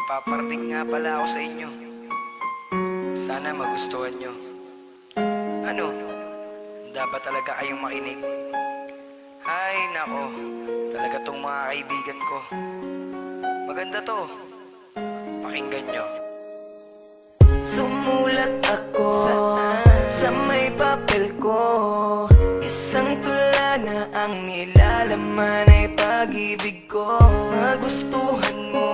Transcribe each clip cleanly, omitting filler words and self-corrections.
Paparating nga pala ako sa inyo. Sana magustuhan nyo. Ano? Dapat talaga kayong makinig. Ay, nako. Talaga tong mga kaibigan ko. Maganda to. Pakinggan nyo. Sumulat ako sa may papel ko. Isang tula na ang nilalaman ay pag-ibig ko. Magustuhan mo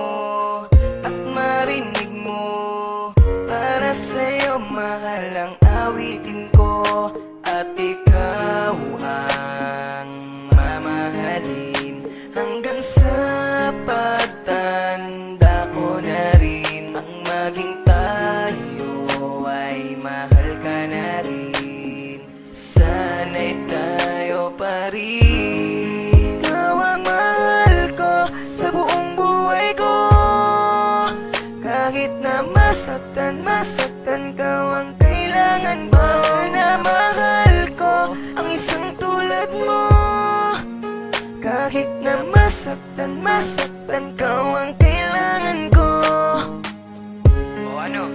at marinig mo. Para sa'yo mahal ang awitin ko. At ikaw ang mamahalin hanggang sa pagtanda ko na rin. Ang maging tayo ay mahal ka na rin. Sana'y tayo pa rin. Ikaw ang mahal ko sa buong buhay ko. Kahit na masaktan ka, ang kailangan mo na mahal ko ang isang tulad mo. Kahit na masaktan ka, ang kailangan ko. O ano?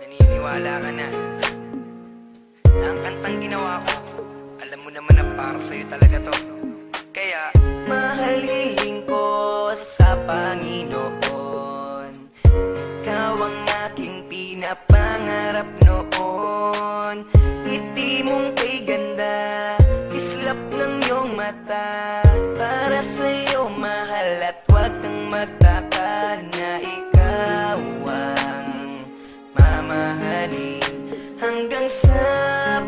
Naniniwala ka na? Na ang kantang ginawa ko, alam mo naman na para sa'yo talaga to. Kaya, Mahalilin ko sa Panginoon. Ikaw ang aking pinapangarap noon. Ngiti mong kay ganda, kislap ng iyong mata. Para sa'yo mahal at huwag kang magtaka na ikaw ang mamahalin hanggang sa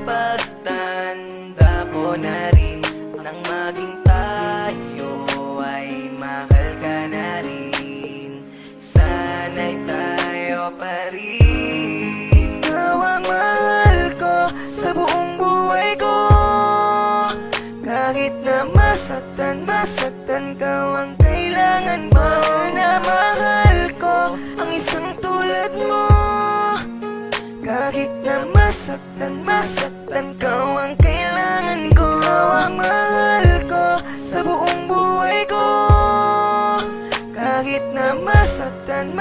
pagtanda ko na rin. Nang maging tayo ay mahal ka na rin. Sana'y tayo pa rin. Ikaw ang mahal ko sa buong buhay ko. Kahit na masaktan ka, ang kailangan mo na mahal ko ang isang tulad mo. Kahit na masaktan ka, ang kailangan ko. Ikaw ang mahal ko sa buong buhay ko. Kahit na masaktan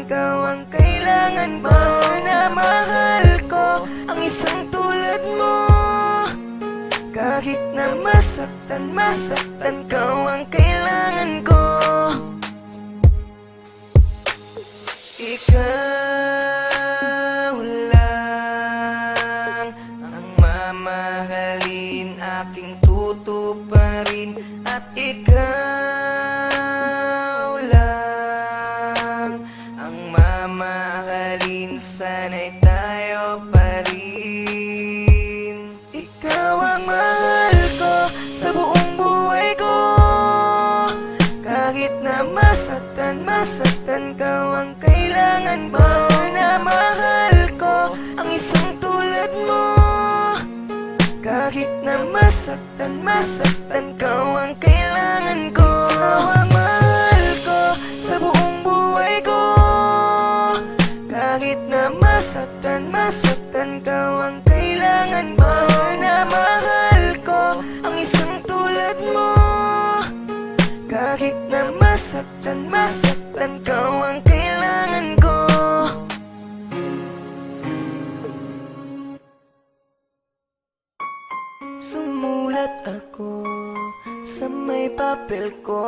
ka, ang kailangan mo na mahal ko ang isang tulad mo. Kahit na masaktan ka, ang kailangan ko. Ikaw lang ang mamahalin, aking tutuparin. At ikaw lang ang mamahalin. Sana'y tayo pa rin. Ikaw ang mahal ko sa buong buhay ko. Kahit na masaktan ka, ang kailangan mo na mahal ko ang isang tulad mo. Kahit na masaktan ka, ang kailangan ko. Ikaw ang mahal ko sa buong buhay ko. Kahit na masaktan ka, ang kailangan mo na mahal ko ang isang tulad mo. Kahit na masaktan ka, ang kailangan ko. Sumulat ako sa may papel ko.